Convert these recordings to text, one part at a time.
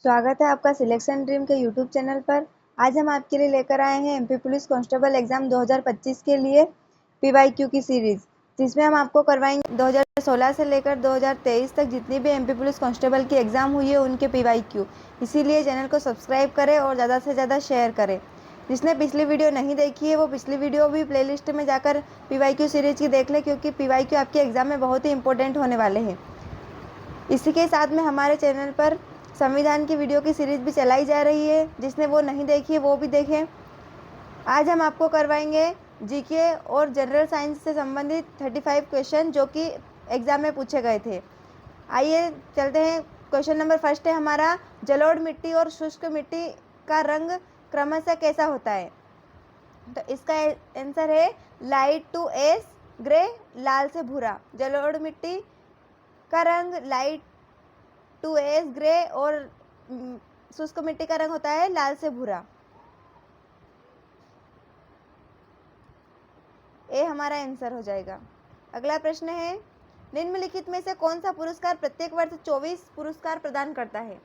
स्वागत है आपका सिलेक्शन ड्रीम के यूट्यूब चैनल पर। आज हम आपके लिए लेकर आए हैं एमपी पुलिस कांस्टेबल एग्जाम 2025 के लिए पीवाईक्यू की सीरीज, जिसमें हम आपको करवाएंगे 2016 से लेकर 2023 तक जितनी भी एमपी पुलिस कांस्टेबल की एग्जाम हुई है उनके पीवाईक्यू। इसीलिए चैनल को सब्सक्राइब करें और ज़्यादा से ज़्यादा शेयर करें। जिसने पिछली वीडियो नहीं देखी है वो पिछली वीडियो भी प्लेलिस्ट में जाकर पीवाईक्यू सीरीज की देख ले, क्योंकि पीवाईक्यू आपके एग्जाम में बहुत ही इंपॉर्टेंट होने वाले हैं। इसी के साथ में हमारे चैनल पर संविधान की वीडियो की सीरीज भी चलाई जा रही है, जिसने वो नहीं देखी है वो भी देखें। आज हम आपको करवाएंगे जीके और जनरल साइंस से संबंधित 35 क्वेश्चन जो कि एग्जाम में पूछे गए थे। आइए चलते हैं। क्वेश्चन नंबर फर्स्ट है हमारा, जलोढ़ मिट्टी और शुष्क मिट्टी का रंग क्रमशः कैसा होता है? तो इसका आंसर है लाइट टू एस ग्रे, लाल से भूरा। जलोढ़ मिट्टी का रंग लाइट टू एस ग्रे और शुष्क मिट्टी का रंग होता है लाल से भूरा। ए हमारा आंसर हो जाएगा। अगला प्रश्न है, निम्नलिखित में से कौन सा पुरस्कार प्रत्येक वर्ष 24 पुरस्कार प्रदान करता है?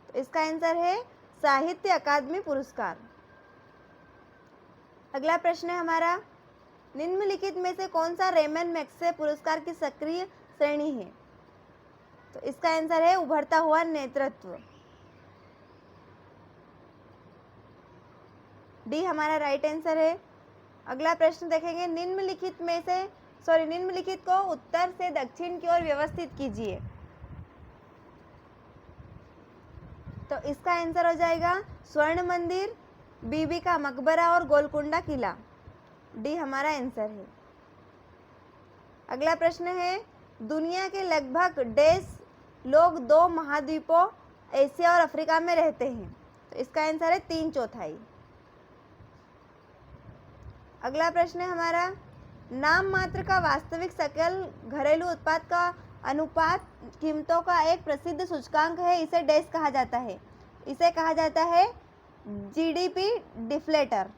तो इसका आंसर है साहित्य अकादमी पुरस्कार। अगला प्रश्न है हमारा, निम्नलिखित में से कौन सा रेमन मैग्सेसे पुरस्कार की सक्रिय श्रेणी है? तो इसका आंसर है उभरता हुआ नेतृत्व। डी हमारा राइट आंसर है। अगला प्रश्न देखेंगे, निम्नलिखित को उत्तर से दक्षिण की ओर व्यवस्थित कीजिए। तो इसका आंसर हो जाएगा स्वर्ण मंदिर, बीबी का मकबरा और गोलकुंडा किला। डी हमारा आंसर है। अगला प्रश्न है, दुनिया के लगभग डेढ़ लोग 2 महाद्वीपों एशिया और अफ्रीका में रहते हैं। तो इसका आंसर है 3/4। अगला प्रश्न है हमारा, नाम मात्र का वास्तविक सकल घरेलू उत्पाद का अनुपात कीमतों का एक प्रसिद्ध सूचकांक है, इसे डैश कहा जाता है? इसे कहा जाता है जीडीपी डिफ्लेटर।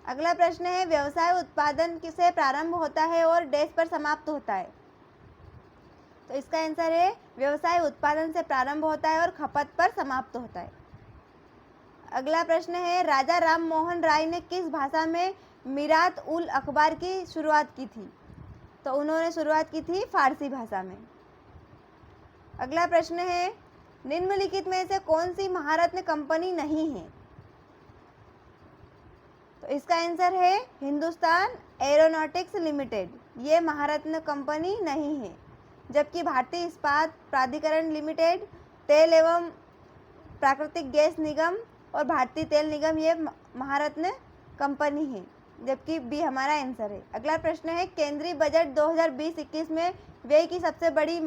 अगला प्रश्न है, व्यवसाय उत्पादन से प्रारंभ होता है और डैश पर समाप्त होता है? तो इसका आंसर है व्यवसाय उत्पादन से प्रारंभ होता है और खपत पर समाप्त होता है। अगला प्रश्न है, राजा राम मोहन राय ने किस भाषा में मीरात उल अखबार की शुरुआत की थी? तो उन्होंने शुरुआत की थी फारसी भाषा में। अगला प्रश्न है, निम्नलिखित में से कौन सी महारत्न कंपनी नहीं है? तो इसका आंसर है हिंदुस्तान एरोनॉटिक्स लिमिटेड। ये महारत्न कंपनी नहीं है, जबकि भारतीय इस्पात प्राधिकरण लिमिटेड, तेल एवं प्राकृतिक गैस निगम और भारतीय तेल निगम ये महारत्न कंपनी है, जबकि बी हमारा आंसर है। अगला प्रश्न है, केंद्रीय बजट 2020-21 में व्यय की सबसे बड़ी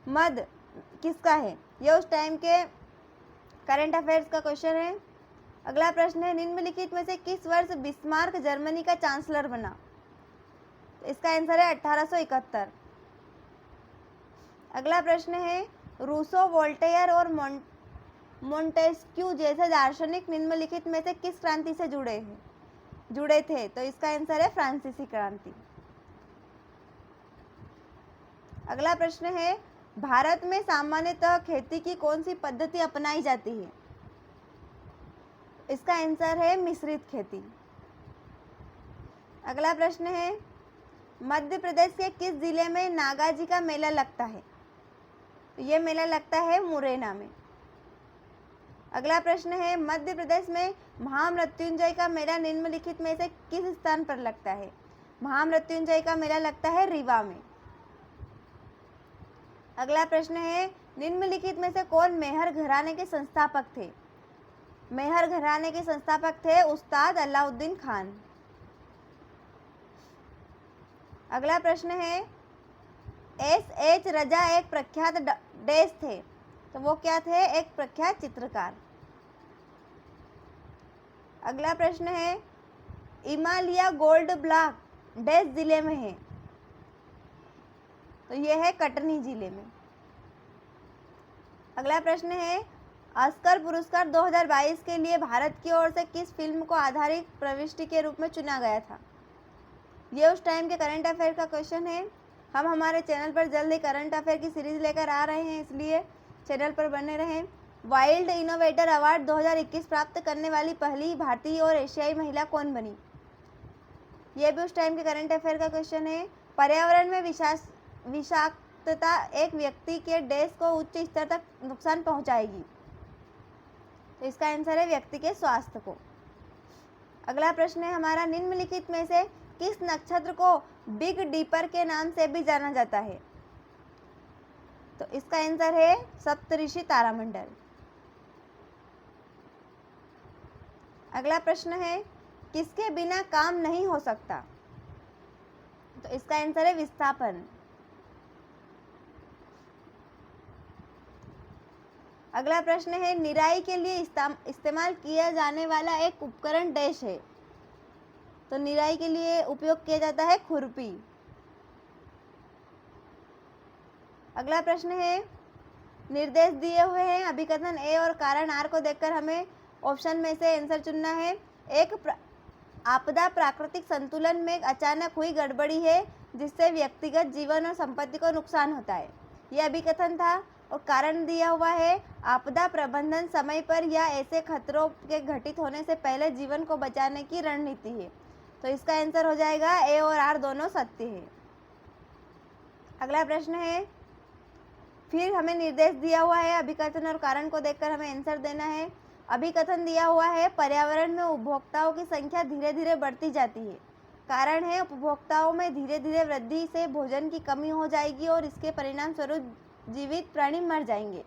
मद किसका है? यह उस टाइम के करंट अफेयर्स का क्वेश्चन है। अगला प्रश्न है, निम्नलिखित में से किस वर्ष बिस्मार्क जर्मनी का चांसलर बना? तो इसका आंसर है 1871। अगला प्रश्न है, रूसो, वोल्टेयर और मोंटेस्क्यू जैसे दार्शनिक निम्नलिखित में से किस क्रांति से जुड़े थे? तो इसका आंसर है फ्रांसीसी क्रांति। अगला प्रश्न है, भारत में सामान्यतः खेती की कौन सी पद्धति अपनाई जाती है? इसका आंसर है मिश्रित खेती। अगला प्रश्न है, मध्य प्रदेश के किस जिले में नागाजी का मेला लगता है? तो ये मेला लगता है मुरैना में। अगला प्रश्न है, मध्य प्रदेश में महामृत्युंजय का मेला निम्नलिखित में से किस स्थान पर लगता है? महामृत्युंजय का मेला लगता है रीवा में। अगला प्रश्न है, निम्नलिखित में से कौन मेहर घराने के संस्थापक थे? मेहर घराने के संस्थापक थे उस्ताद अलाउद्दीन खान। अगला प्रश्न है, एस.एच. रजा एक प्रख्यात डैश थे? तो वो क्या थे? एक प्रख्यात चित्रकार। अगला प्रश्न है, हिमालय गोल्ड ब्लॉक डैश जिले में है? तो ये है कटनी जिले में। अगला प्रश्न है, ऑस्कर पुरस्कार 2022 के लिए भारत की ओर से किस फिल्म को आधारित प्रविष्टि के रूप में चुना गया था? ये उस टाइम के करंट अफेयर का क्वेश्चन है। हम हमारे चैनल पर जल्द ही करंट अफेयर की सीरीज लेकर आ रहे हैं, इसलिए चैनल पर बने रहें। वाइल्ड इनोवेटर अवार्ड 2021 प्राप्त करने वाली पहली भारतीय और एशियाई महिला कौन बनी? ये भी उस टाइम के करंट अफेयर का क्वेश्चन है। पर्यावरण में विषाक्तता एक व्यक्ति के डैश को उच्च स्तर तक नुकसान पहुंचाएगी, तो इसका आंसर है व्यक्ति के स्वास्थ्य को। अगला प्रश्न है हमारा, निम्नलिखित में से किस नक्षत्र को बिग डीपर के नाम से भी जाना जाता है? तो इसका आंसर है सप्तऋषि तारामंडल। अगला प्रश्न है, किसके बिना काम नहीं हो सकता? तो इसका आंसर है विस्थापन। अगला प्रश्न है, निराई के लिए इस्तेमाल किया जाने वाला एक उपकरण डैश है? तो निराई के लिए उपयोग किया जाता है खुरपी। अगला प्रश्न है, निर्देश दिए हुए हैं, अभिकथन ए और कारण आर को देखकर हमें ऑप्शन में से आंसर चुनना है। एक आपदा प्राकृतिक संतुलन में अचानक हुई गड़बड़ी है जिससे व्यक्तिगत जीवन और संपत्ति को नुकसान होता है, यह अभिकथन था। और कारण दिया हुआ है, आपदा प्रबंधन समय पर या ऐसे खतरों के घटित होने से पहले जीवन को बचाने की रणनीति है। तो इसका आंसर हो जाएगा ए और आर दोनों सत्य है। अगला प्रश्न है, फिर हमें निर्देश दिया हुआ है, अभिकथन और कारण को देखकर हमें आंसर देना है। अभिकथन दिया हुआ है, पर्यावरण में उपभोक्ताओं की संख्या धीरे धीरे बढ़ती जाती है। कारण है, उपभोक्ताओं में धीरे धीरे वृद्धि से भोजन की कमी हो जाएगी और इसके परिणाम स्वरूप जीवित प्राणी मर जाएंगे।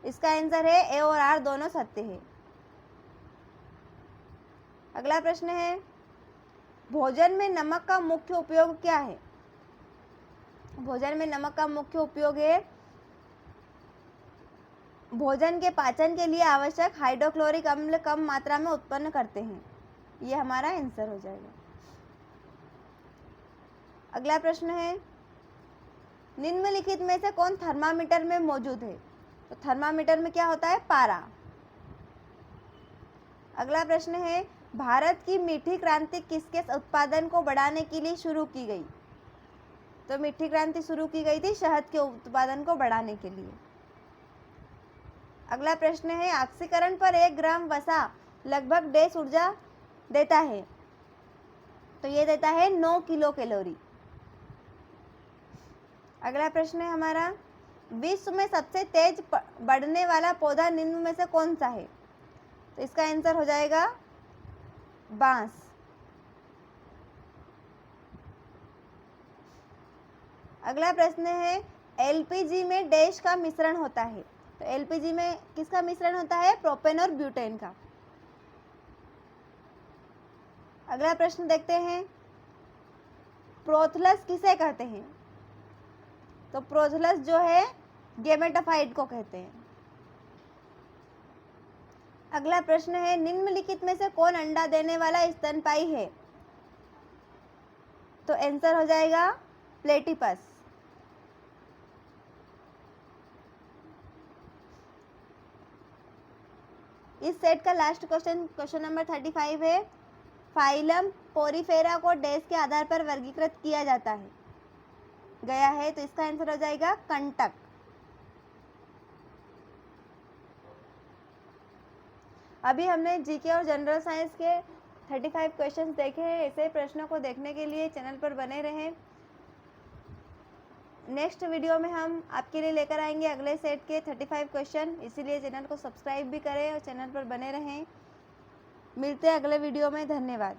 इसका आंसर है ए और आर दोनों सत्य है। अगला प्रश्न है, भोजन में नमक का मुख्य उपयोग क्या है? भोजन में नमक का मुख्य उपयोग है भोजन के पाचन के लिए आवश्यक हाइड्रोक्लोरिक अम्ल कम मात्रा में उत्पन्न करते हैं। यह हमारा आंसर हो जाएगा। अगला प्रश्न है, निम्नलिखित में से कौन थर्मामीटर में मौजूद है? तो थर्मामीटर में क्या होता है? पारा। अगला प्रश्न है, भारत की मीठी क्रांति किसके उत्पादन को बढ़ाने के लिए शुरू की गई? तो मीठी क्रांति शुरू की गई थी शहद के उत्पादन को बढ़ाने के लिए। अगला प्रश्न है, ऑक्सीकरण पर 1 ग्राम वसा लगभग डेढ़ ऊर्जा देता है? तो ये देता है 9 किलो कैलोरी। अगला प्रश्न है हमारा, विश्व में सबसे तेज बढ़ने वाला पौधा निम्न में से कौन सा है? तो इसका आंसर हो जाएगा बांस। अगला प्रश्न है, एलपीजी में डैश का मिश्रण होता है? तो एलपीजी में किसका मिश्रण होता है? प्रोपेन और ब्यूटेन का। अगला प्रश्न देखते हैं, प्रोथलस किसे कहते हैं? तो प्रोथलस जो है गेमेटोफाइट को कहते हैं। अगला प्रश्न है, निम्नलिखित में से कौन अंडा देने वाला स्तनपायी है? तो आंसर हो जाएगा प्लेटिपस। इस सेट का लास्ट क्वेश्चन नंबर 35 है, फाइलम पोरीफेरा को डैश के आधार पर वर्गीकृत किया जाता है गया है? तो इसका आंसर हो जाएगा कंटक। अभी हमने जीके और जनरल साइंस के 35 क्वेश्चंस देखे हैं। ऐसे प्रश्नों को देखने के लिए चैनल पर बने रहें। नेक्स्ट वीडियो में हम आपके लिए लेकर आएंगे अगले सेट के 35 क्वेश्चन, इसीलिए चैनल को सब्सक्राइब भी करें और चैनल पर बने रहें। मिलते हैं अगले वीडियो में। धन्यवाद।